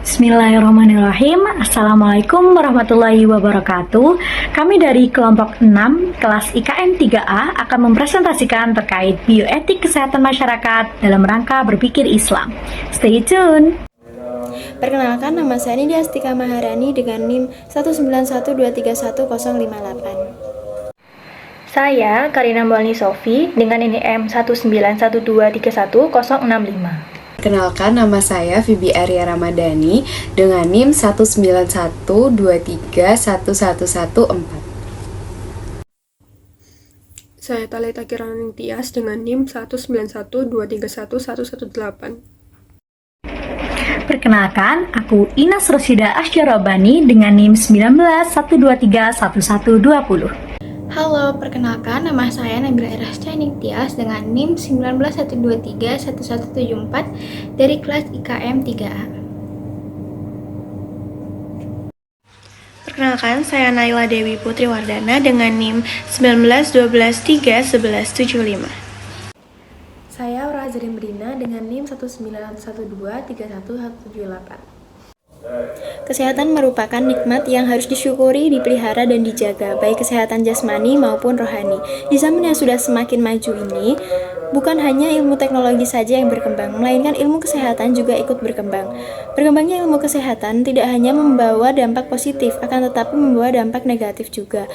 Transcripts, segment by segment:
Bismillahirrahmanirrahim. Assalamualaikum warahmatullahi wabarakatuh. Kami dari kelompok 6 kelas IKM 3A akan mempresentasikan terkait bioetik kesehatan masyarakat dalam rangka berpikir Islam. Stay tune. Perkenalkan, nama saya Nidya Astika Maharani dengan NIM 191231058. Saya Karina Mbani Sofi dengan NIM 191231065. Perkenalkan, nama saya Vibi Arya Ramadhani dengan NIM 191231114. Saya Talita Kirana Tias dengan NIM 191231118. Perkenalkan, aku Inas Rosyida Asyarobani dengan NIM 191231120. Halo, perkenalkan, nama saya Nabila Irasca Tias dengan NIM 191231174 dari kelas IKM 3A. Perkenalkan, saya Naila Dewi Putri Wardana dengan NIM 191231175. Saya Aura Azrin Brina dengan NIM 191231178. Kesehatan merupakan nikmat yang harus disyukuri, dipelihara, dan dijaga, baik kesehatan jasmani maupun rohani. Di zaman yang sudah semakin maju ini, bukan hanya ilmu teknologi saja yang berkembang, melainkan ilmu kesehatan juga ikut berkembang. Berkembangnya ilmu kesehatan tidak hanya membawa dampak positif, akan tetapi membawa dampak negatif juga.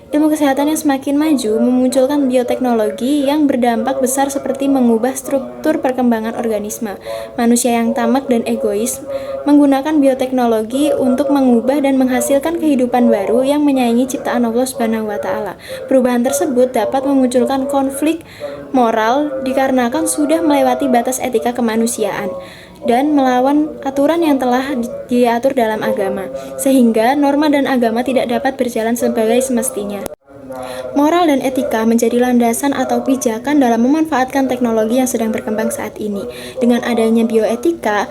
Ilmu kesehatan yang semakin maju memunculkan bioteknologi yang berdampak besar seperti mengubah struktur perkembangan organisme. Manusia yang tamak dan egois menggunakan bioteknologi untuk mengubah dan menghasilkan kehidupan baru yang menyaingi ciptaan Allah Subhanahu wa taala. Perubahan tersebut dapat memunculkan konflik moral dikarenakan sudah melewati batas etika kemanusiaan dan melawan aturan yang telah diatur dalam agama, sehingga norma dan agama tidak dapat berjalan sebagai semestinya. Moral dan etika menjadi landasan atau pijakan dalam memanfaatkan teknologi yang sedang berkembang saat ini. Dengan adanya bioetika,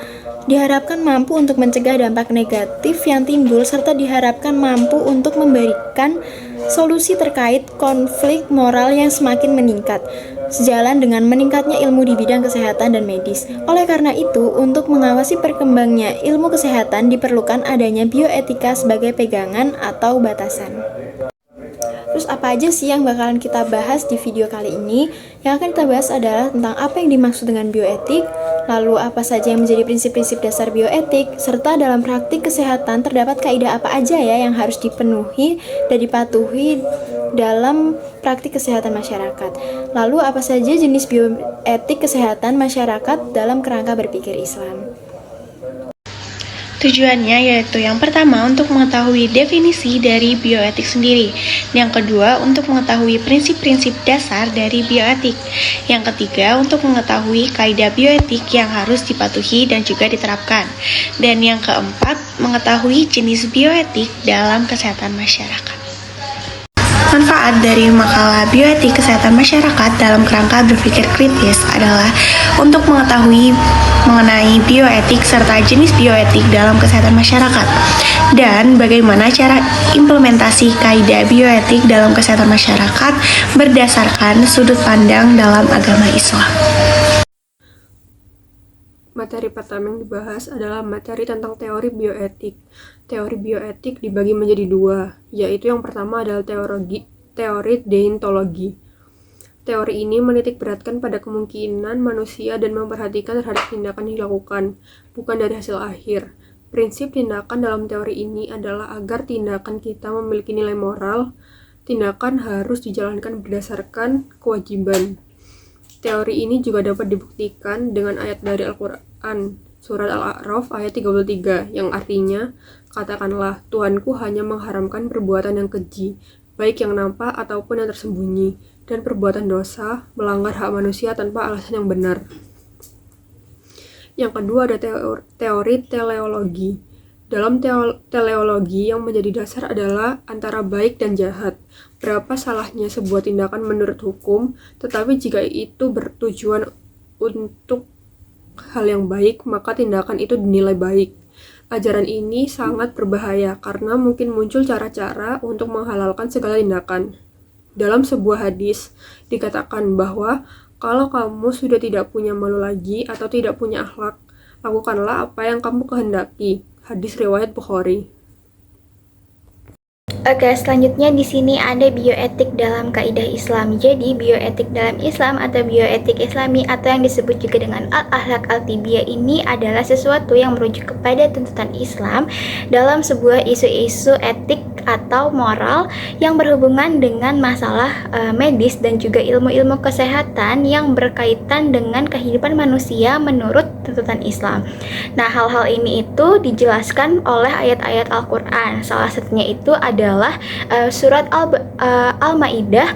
diharapkan mampu untuk mencegah dampak negatif yang timbul, serta diharapkan mampu untuk memberikan solusi terkait konflik moral yang semakin meningkat, sejalan dengan meningkatnya ilmu di bidang kesehatan dan medis. Oleh karena itu, untuk mengawasi perkembangnya ilmu kesehatan diperlukan adanya bioetika sebagai pegangan atau batasan. Terus apa aja sih yang bakalan kita bahas di video kali ini? Yang akan kita bahas adalah tentang apa yang dimaksud dengan bioetik, lalu apa saja yang menjadi prinsip-prinsip dasar bioetik, serta dalam praktik kesehatan terdapat kaidah apa aja ya yang harus dipenuhi dan dipatuhi dalam praktik kesehatan masyarakat. Lalu apa saja jenis bioetik kesehatan masyarakat dalam kerangka berpikir Islam. Tujuannya yaitu yang pertama untuk mengetahui definisi dari bioetik sendiri, yang kedua untuk mengetahui prinsip-prinsip dasar dari bioetik, yang ketiga untuk mengetahui kaidah bioetik yang harus dipatuhi dan juga diterapkan, dan yang keempat mengetahui jenis bioetik dalam kesehatan masyarakat. Manfaat dari makalah bioetik kesehatan masyarakat dalam kerangka berpikir kritis adalah untuk mengetahui mengenai bioetik serta jenis bioetik dalam kesehatan masyarakat dan bagaimana cara implementasi kaidah bioetik dalam kesehatan masyarakat berdasarkan sudut pandang dalam agama Islam. Materi pertama yang dibahas adalah materi tentang teori bioetik. Teori bioetik dibagi menjadi dua, yaitu yang pertama adalah teori deontologi. Teori ini menitik beratkan pada kemungkinan manusia dan memperhatikan terhadap tindakan yang dilakukan, bukan dari hasil akhir. Prinsip tindakan dalam teori ini adalah agar tindakan kita memiliki nilai moral, tindakan harus dijalankan berdasarkan kewajiban. Teori ini juga dapat dibuktikan dengan ayat dari Al-Quran, surat Al-A'raf ayat 33, yang artinya, katakanlah, Tuhanku hanya mengharamkan perbuatan yang keji, baik yang nampak ataupun yang tersembunyi, dan perbuatan dosa, melanggar hak manusia tanpa alasan yang benar. Yang kedua ada teori teleologi. Dalam teleologi yang menjadi dasar adalah antara baik dan jahat. Berapa salahnya sebuah tindakan menurut hukum, tetapi jika itu bertujuan untuk hal yang baik, maka tindakan itu dinilai baik. Ajaran ini sangat berbahaya karena mungkin muncul cara-cara untuk menghalalkan segala tindakan. Dalam sebuah hadis dikatakan bahwa kalau kamu sudah tidak punya malu lagi atau tidak punya akhlak, lakukanlah apa yang kamu kehendaki. hadis riwayat Bukhari. Oke, selanjutnya di sini ada bioetik dalam kaidah Islam. Jadi, bioetik dalam Islam atau bioetik Islami atau yang disebut juga dengan al-akhlak al-tibiyah ini adalah sesuatu yang merujuk kepada tuntutan Islam dalam sebuah isu-isu etik atau moral yang berhubungan dengan masalah medis dan juga ilmu-ilmu kesehatan yang berkaitan dengan kehidupan manusia menurut tuntutan Islam. Nah, hal-hal ini itu dijelaskan oleh ayat-ayat Al-Quran. Salah satunya itu adalah surat Al-Maidah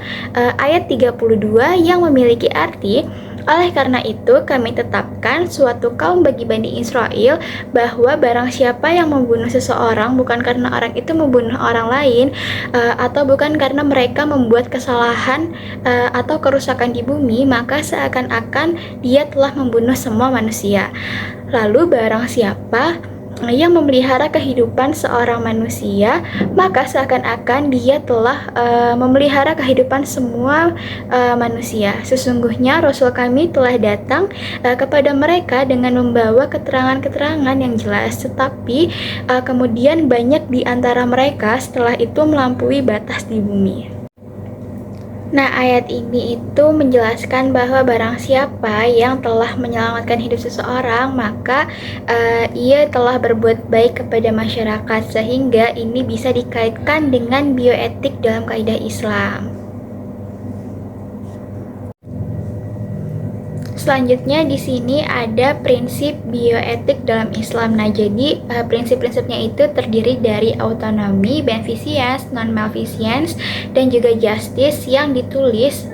ayat 32 yang memiliki arti, oleh karena itu kami tetapkan suatu kaum bagi Bani Israel bahwa barang siapa yang membunuh seseorang bukan karena orang itu membunuh orang lain atau bukan karena mereka membuat kesalahan atau kerusakan di bumi, maka seakan-akan dia telah membunuh semua manusia. Lalu barang siapa yang memelihara kehidupan seorang manusia, maka seakan-akan dia telah memelihara kehidupan semua manusia. Sesungguhnya Rasul kami telah datang kepada mereka dengan membawa keterangan-keterangan yang jelas, tetapi kemudian banyak di antara mereka setelah itu melampaui batas di bumi. Nah, ayat ini itu menjelaskan bahwa barang siapa yang telah menyelamatkan hidup seseorang, maka ia telah berbuat baik kepada masyarakat, sehingga ini bisa dikaitkan dengan bioetik dalam kaidah Islam. Selanjutnya di sini ada prinsip bioetik dalam Islam. Nah, jadi prinsip-prinsipnya itu terdiri dari autonomy, beneficence, non-maleficence, dan juga justice yang ditulis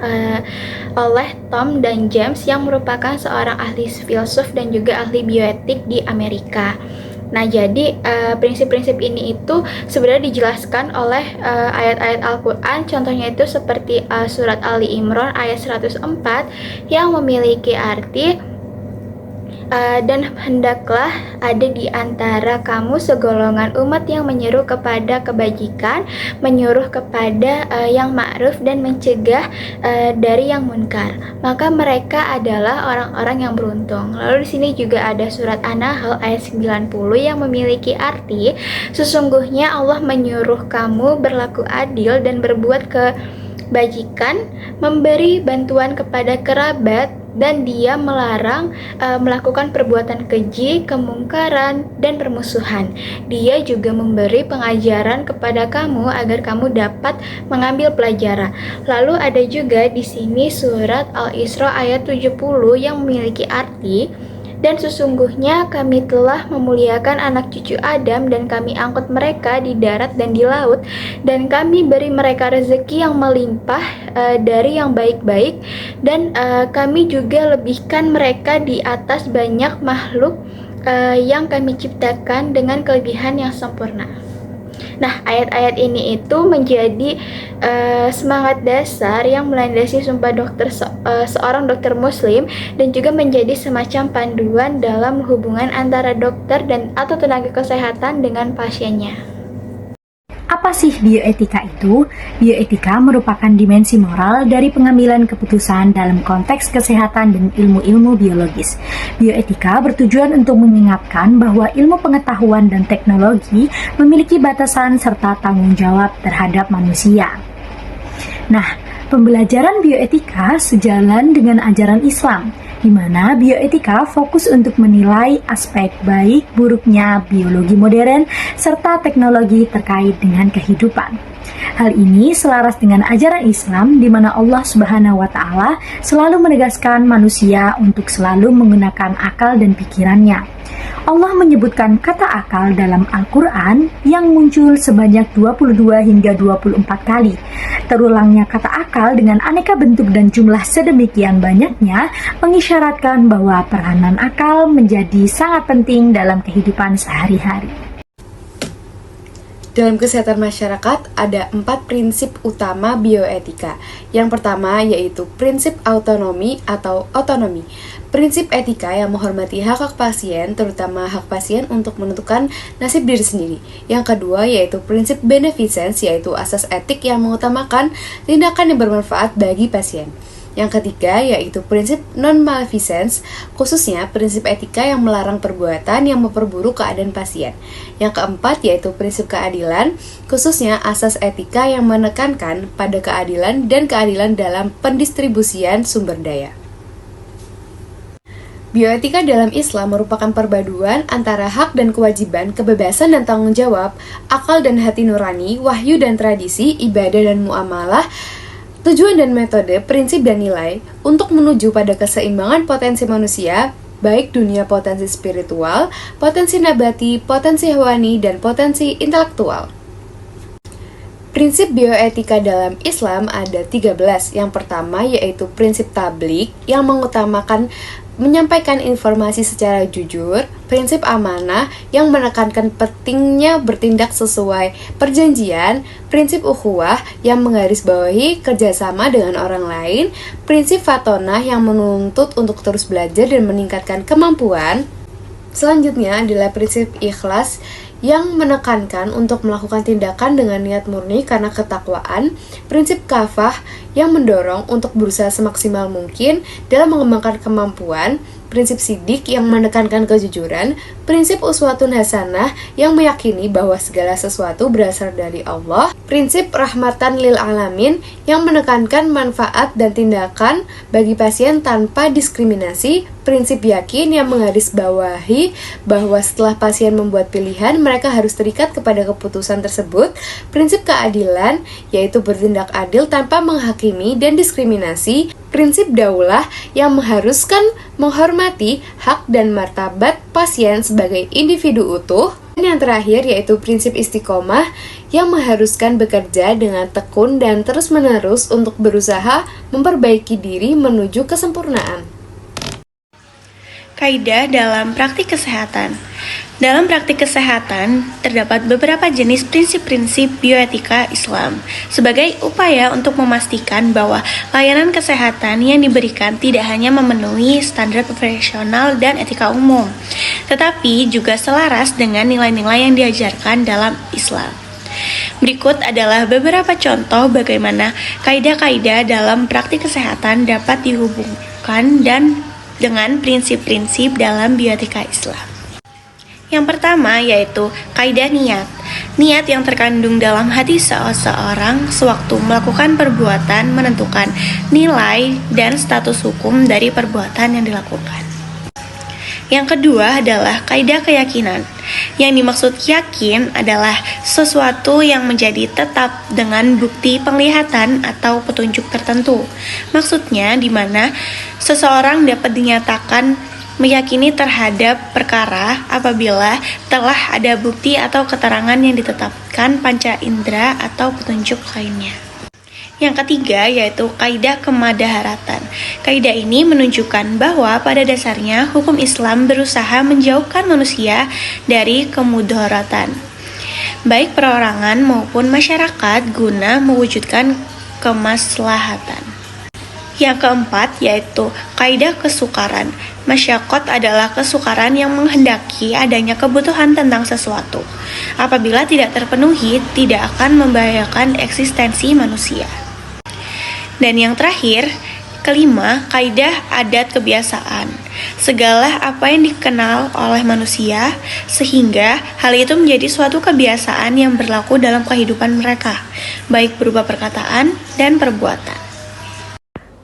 oleh Tom dan James yang merupakan seorang ahli filsuf dan juga ahli bioetik di Amerika. Nah, jadi prinsip-prinsip ini itu sebenarnya dijelaskan oleh ayat-ayat Al-Quran. Contohnya itu seperti surat Ali Imran ayat 104 yang memiliki arti dan hendaklah ada di antara kamu segolongan umat yang menyeru kepada kebajikan, menyuruh kepada yang ma'ruf dan mencegah dari yang munkar. Maka mereka adalah orang-orang yang beruntung. Lalu di sini juga ada surat An-Nahl ayat 90 yang memiliki arti, sesungguhnya Allah menyuruh kamu berlaku adil dan berbuat kebajikan, memberi bantuan kepada kerabat, dan dia melarang melakukan perbuatan keji, kemungkaran, dan permusuhan. Dia juga memberi pengajaran kepada kamu agar kamu dapat mengambil pelajaran. Lalu ada juga di sini surat Al-Isra ayat 70 yang memiliki arti, dan sesungguhnya kami telah memuliakan anak cucu Adam dan kami angkut mereka di darat dan di laut, dan kami beri mereka rezeki yang melimpah dari yang baik-baik, dan kami juga lebihkan mereka di atas banyak makhluk yang kami ciptakan dengan kelebihan yang sempurna. Nah, ayat-ayat ini itu menjadi semangat dasar yang melandasi sumpah seorang dokter muslim, dan juga menjadi semacam panduan dalam hubungan antara dokter dan atau tenaga kesehatan dengan pasiennya. Apa sih bioetika itu? Bioetika merupakan dimensi moral dari pengambilan keputusan dalam konteks kesehatan dan ilmu-ilmu biologis. Bioetika bertujuan untuk mengingatkan bahwa ilmu pengetahuan dan teknologi memiliki batasan serta tanggung jawab terhadap manusia. Nah, pembelajaran bioetika sejalan dengan ajaran Islam, di mana bioetika fokus untuk menilai aspek baik buruknya biologi modern serta teknologi terkait dengan kehidupan. Hal ini selaras dengan ajaran Islam di mana Allah Subhanahu wa taala selalu menegaskan manusia untuk selalu menggunakan akal dan pikirannya. Allah menyebutkan kata akal dalam Al-Quran yang muncul sebanyak 22 hingga 24 kali. Terulangnya kata akal dengan aneka bentuk dan jumlah sedemikian banyaknya mengisyaratkan bahwa peranan akal menjadi sangat penting dalam kehidupan sehari-hari. Dalam kesehatan masyarakat ada 4 prinsip utama bioetika. Yang pertama yaitu prinsip autonomi atau otonomi. Prinsip etika yang menghormati hak-hak pasien, terutama hak pasien untuk menentukan nasib diri sendiri. Yang kedua yaitu prinsip beneficence, yaitu asas etik yang mengutamakan tindakan yang bermanfaat bagi pasien. Yang ketiga yaitu prinsip non-maleficence, khususnya prinsip etika yang melarang perbuatan yang memperburuk keadaan pasien. Yang keempat yaitu prinsip keadilan, khususnya asas etika yang menekankan pada keadilan dan keadilan dalam pendistribusian sumber daya. Bioetika dalam Islam merupakan perpaduan antara hak dan kewajiban, kebebasan dan tanggung jawab, akal dan hati nurani, wahyu dan tradisi, ibadah dan muamalah, tujuan dan metode, prinsip dan nilai untuk menuju pada keseimbangan potensi manusia, baik dunia potensi spiritual, potensi nabati, potensi hewani, dan potensi intelektual. Prinsip bioetika dalam Islam ada 13. Yang pertama yaitu prinsip tabligh yang mengutamakan menyampaikan informasi secara jujur, prinsip amanah yang menekankan pentingnya bertindak sesuai perjanjian, prinsip ukhuwah yang menggarisbawahi kerjasama dengan orang lain, prinsip fatonah yang menuntut untuk terus belajar dan meningkatkan kemampuan. Selanjutnya adalah prinsip ikhlas yang menekankan untuk melakukan tindakan dengan niat murni karena ketakwaan, prinsip kafah yang mendorong untuk berusaha semaksimal mungkin dalam mengembangkan kemampuan, prinsip sidik yang menekankan kejujuran, prinsip uswatun hasanah yang meyakini bahwa segala sesuatu berasal dari Allah, prinsip rahmatan lil alamin yang menekankan manfaat dan tindakan bagi pasien tanpa diskriminasi, prinsip yakin yang menggarisbawahi bahwa setelah pasien membuat pilihan, mereka harus terikat kepada keputusan tersebut, prinsip keadilan yaitu bertindak adil tanpa menghakimi dan diskriminasi, prinsip daulah yang mengharuskan menghormati hak dan martabat pasien sebagai individu utuh, dan yang terakhir yaitu prinsip istiqomah yang mengharuskan bekerja dengan tekun dan terus-menerus untuk berusaha memperbaiki diri menuju kesempurnaan. Kaidah dalam praktik kesehatan. Dalam praktik kesehatan, terdapat beberapa jenis prinsip-prinsip bioetika Islam sebagai upaya untuk memastikan bahwa layanan kesehatan yang diberikan tidak hanya memenuhi standar profesional dan etika umum, tetapi juga selaras dengan nilai-nilai yang diajarkan dalam Islam. Berikut adalah beberapa contoh bagaimana kaidah-kaidah dalam praktik kesehatan dapat dihubungkan dengan prinsip-prinsip dalam bioetika Islam. Yang pertama yaitu kaidah niat. Niat yang terkandung dalam hati seseorang sewaktu melakukan perbuatan menentukan nilai dan status hukum dari perbuatan yang dilakukan. Yang kedua adalah kaidah keyakinan. Yang dimaksud yakin adalah sesuatu yang menjadi tetap dengan bukti penglihatan atau petunjuk tertentu. Maksudnya di mana seseorang dapat dinyatakan meyakini terhadap perkara apabila telah ada bukti atau keterangan yang ditetapkan panca indera atau petunjuk lainnya. Yang ketiga yaitu kaidah kemadaharatan. Kaidah ini menunjukkan bahwa pada dasarnya hukum Islam berusaha menjauhkan manusia dari kemudaratan, baik perorangan maupun masyarakat guna mewujudkan kemaslahatan. Yang keempat yaitu kaidah kesukaran. Masyakot adalah kesukaran yang menghendaki adanya kebutuhan tentang sesuatu. Apabila tidak terpenuhi, tidak akan membahayakan eksistensi manusia. Dan yang terakhir, kelima, kaidah adat kebiasaan. Segala apa yang dikenal oleh manusia, sehingga hal itu menjadi suatu kebiasaan yang berlaku dalam kehidupan mereka, baik berupa perkataan dan perbuatan.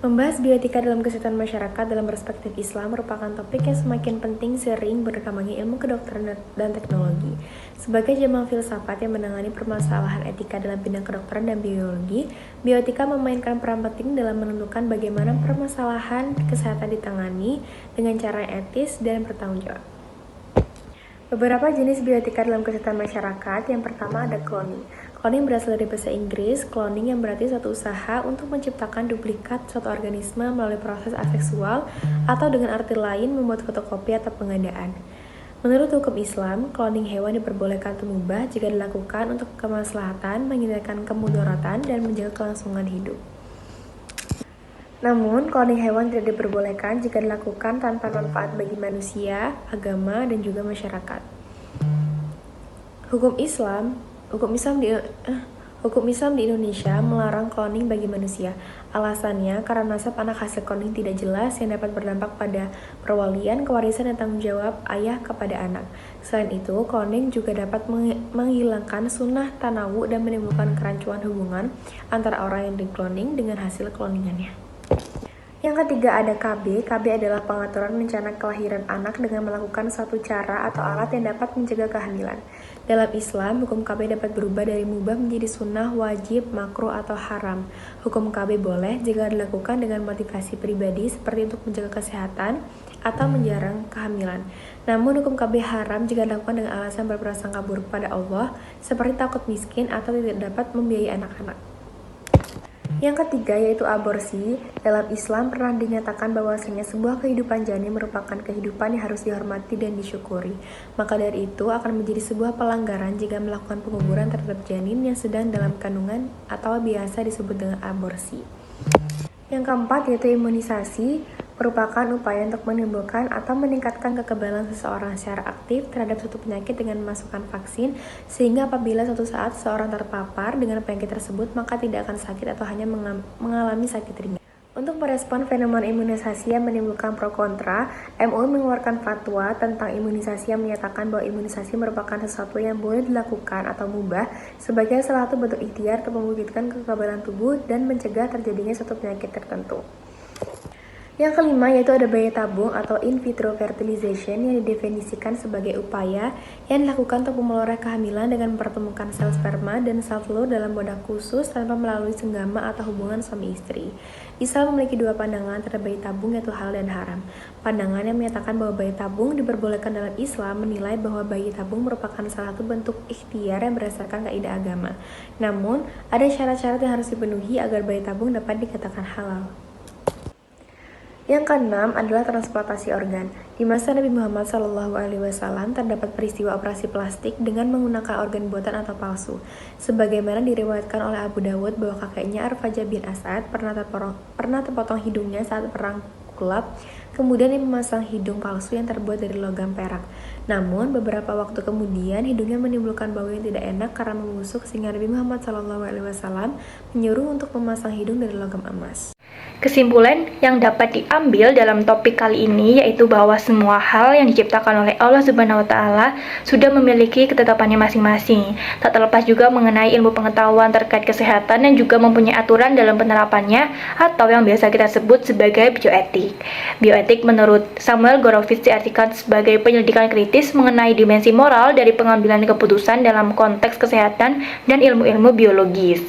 Membahas bioetika dalam kesehatan masyarakat dalam perspektif Islam merupakan topik yang semakin penting sering berkembangnya ilmu kedokteran dan teknologi. Sebagai jamaah filsafat yang menangani permasalahan etika dalam bidang kedokteran dan biologi, bioetika memainkan peran penting dalam menentukan bagaimana permasalahan kesehatan ditangani dengan cara etis dan bertanggung jawab. Beberapa jenis bioetika dalam kesehatan masyarakat. Yang pertama ada cloning. Cloning berasal dari bahasa Inggris, cloning yang berarti suatu usaha untuk menciptakan duplikat suatu organisme melalui proses aseksual atau dengan arti lain membuat fotokopi atau penggandaan. Menurut hukum Islam, cloning hewan diperbolehkan atau mubah jika dilakukan untuk kemaslahatan, menghindarkan kemudaratan, dan menjaga kelangsungan hidup. Namun, cloning hewan tidak diperbolehkan jika dilakukan tanpa manfaat bagi manusia, agama, dan juga masyarakat. Hukum Islam Hukum Islam di Indonesia melarang cloning bagi manusia. Alasannya karena nasab anak hasil cloning tidak jelas yang dapat berdampak pada perwalian, kewarisan, dan tanggung jawab ayah kepada anak. Selain itu, cloning juga dapat menghilangkan sunnah tanawu dan menimbulkan kerancuan hubungan antara orang yang di-cloning dengan hasil cloningannya. Yang ketiga ada KB. KB adalah pengaturan rencana kelahiran anak dengan melakukan suatu cara atau alat yang dapat mencegah kehamilan. Dalam Islam, hukum KB dapat berubah dari mubah menjadi sunnah, wajib, makruh, atau haram. Hukum KB boleh jika dilakukan dengan motivasi pribadi seperti untuk menjaga kesehatan atau menjarang kehamilan. Namun hukum KB haram jika dilakukan dengan alasan berprasangka buruk pada Allah, seperti takut miskin atau tidak dapat membiayai anak-anak. Yang ketiga yaitu aborsi. Dalam Islam pernah dinyatakan bahwasanya sebuah kehidupan janin merupakan kehidupan yang harus dihormati dan disyukuri. Maka dari itu akan menjadi sebuah pelanggaran jika melakukan penguburan terhadap janin yang sedang dalam kandungan atau biasa disebut dengan aborsi. Yang keempat yaitu imunisasi, merupakan upaya untuk menimbulkan atau meningkatkan kekebalan seseorang secara aktif terhadap suatu penyakit dengan memasukkan vaksin, sehingga apabila suatu saat seseorang terpapar dengan penyakit tersebut maka tidak akan sakit atau hanya mengalami sakit ringan. Untuk merespon fenomena imunisasi yang menimbulkan pro kontra, MUI mengeluarkan fatwa tentang imunisasi yang menyatakan bahwa imunisasi merupakan sesuatu yang boleh dilakukan atau mubah sebagai salah satu bentuk ikhtiar untuk mewujudkan kekebalan tubuh dan mencegah terjadinya suatu penyakit tertentu. Yang kelima yaitu ada bayi tabung atau in vitro fertilization yang didefinisikan sebagai upaya yang dilakukan untuk memelihara kehamilan dengan mempertemukan sel sperma dan sel telur dalam wadah khusus tanpa melalui senggama atau hubungan suami istri. Islam memiliki dua pandangan terhadap bayi tabung yaitu halal dan haram. Pandangan yang menyatakan bahwa bayi tabung diperbolehkan dalam Islam menilai bahwa bayi tabung merupakan salah satu bentuk ikhtiar yang berdasarkan kaidah agama. Namun, ada syarat-syarat yang harus dipenuhi agar bayi tabung dapat dikatakan halal. Yang keenam adalah transplantasi organ. Di masa Nabi Muhammad SAW terdapat peristiwa operasi plastik dengan menggunakan organ buatan atau palsu. Sebagaimana diriwayatkan oleh Abu Dawud bahwa kakeknya Arfajah bin As'ad pernah terpotong hidungnya saat perang Kulab, kemudian dia memasang hidung palsu yang terbuat dari logam perak. Namun beberapa waktu kemudian hidungnya menimbulkan bau yang tidak enak karena membusuk, sehingga Nabi Muhammad SAW menyuruh untuk memasang hidung dari logam emas. Kesimpulan yang dapat diambil dalam topik kali ini yaitu bahwa semua hal yang diciptakan oleh Allah Subhanahu wa Ta'ala sudah memiliki ketetapannya masing-masing. Tak terlepas juga mengenai ilmu pengetahuan terkait kesehatan dan juga mempunyai aturan dalam penerapannya atau yang biasa kita sebut sebagai bioetik. Bioetik menurut Samuel Gorovitch diartikan sebagai penyelidikan kritis mengenai dimensi moral dari pengambilan keputusan dalam konteks kesehatan dan ilmu-ilmu biologis.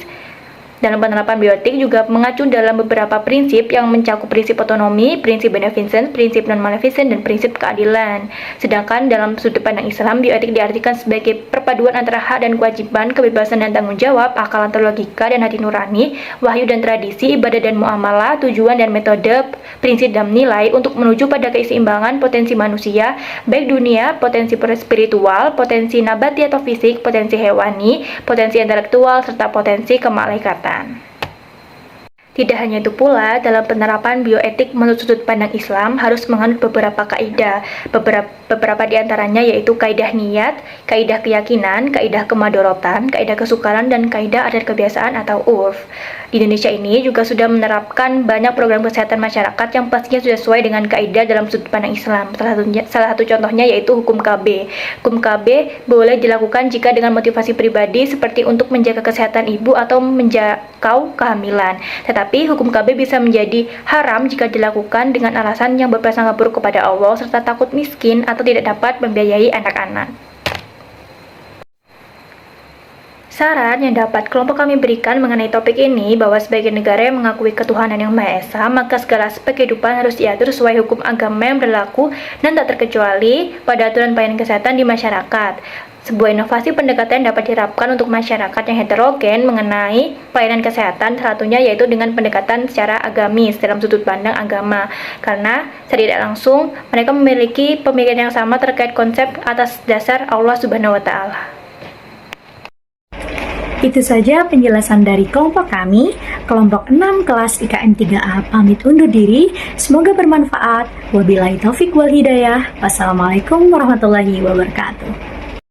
Dalam penerapan bioetik juga mengacu dalam beberapa prinsip yang mencakup prinsip otonomi, prinsip beneficence, prinsip non-maleficence, dan prinsip keadilan. Sedangkan dalam sudut pandang Islam, bioetik diartikan sebagai perpaduan antara hak dan kewajiban, kebebasan dan tanggung jawab, akal atau logika dan hati nurani, wahyu dan tradisi, ibadah dan muamalah, tujuan dan metode, prinsip dan nilai untuk menuju pada keseimbangan potensi manusia, baik dunia, potensi spiritual, potensi nabati atau fisik, potensi hewani, potensi intelektual, serta potensi kemalaikatan. Tidak hanya itu pula, dalam penerapan bioetik menurut sudut pandang Islam harus menganut beberapa kaidah. Beberapa di antaranya yaitu kaidah niat, kaidah keyakinan, kaidah kemadorotan, kaidah kesukaran, dan kaidah adat kebiasaan atau urf. Di Indonesia ini juga sudah menerapkan banyak program kesehatan masyarakat yang pastinya sudah sesuai dengan kaidah dalam sudut pandang Islam. Salah satu contohnya yaitu hukum KB. Hukum KB boleh dilakukan jika dengan motivasi pribadi seperti untuk menjaga kesehatan ibu atau menjangkau kehamilan. Tetapi hukum KB bisa menjadi haram jika dilakukan dengan alasan yang berprasangka buruk kepada Allah serta takut miskin atau tidak dapat membiayai anak-anak. Saran yang dapat kelompok kami berikan mengenai topik ini bahwa sebagai negara yang mengakui ketuhanan yang Maha Esa, maka segala aspek kehidupan harus diatur sesuai hukum agama yang berlaku dan tak terkecuali pada aturan pelayanan kesehatan di masyarakat. Sebuah inovasi pendekatan dapat diterapkan untuk masyarakat yang heterogen mengenai pelayanan kesehatan, salah satunya yaitu dengan pendekatan secara agamis dalam sudut pandang agama. Karena secara tidak langsung mereka memiliki pemikiran yang sama terkait konsep atas dasar Allah Subhanahu wa Ta'ala. Itu saja penjelasan dari kelompok kami, kelompok 6 kelas IKN 3A pamit undur diri. Semoga bermanfaat. Wabillahi taufik wal hidayah. Wassalamualaikum warahmatullahi wabarakatuh.